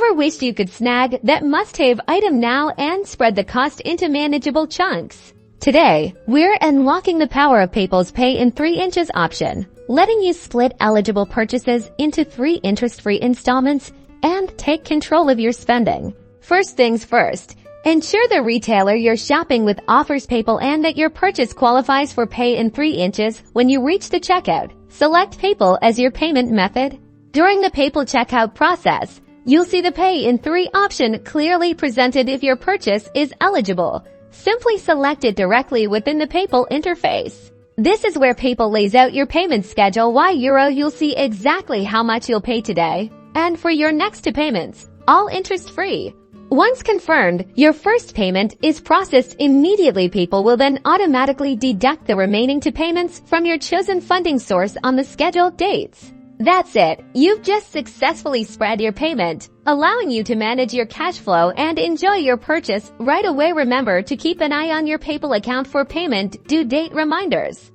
Ever wished you could snag that must-have item now and spread the cost into manageable chunks? Today, we're unlocking the power of PayPal's Pay in 3 inches option, letting you split eligible purchases into 3 interest-free installments and take control of your spending. First things first, ensure the retailer you're shopping with offers PayPal and that your purchase qualifies for Pay in 3 inches when you reach the checkout. Select PayPal as your payment method. During the PayPal checkout process, you'll see the Pay in 3 option clearly presented if your purchase is eligible. Simply select it directly within the PayPal interface. This is where PayPal lays out your payment schedule. You'll see exactly how much you'll pay today and for your next 2 payments, all interest-free. Once confirmed, your first payment is processed immediately. PayPal will then automatically deduct the remaining 2 payments from your chosen funding source on the scheduled dates. That's it. You've just successfully spread your payment, allowing you to manage your cash flow and enjoy your purchase right away. Remember to keep an eye on your PayPal account for payment due date reminders.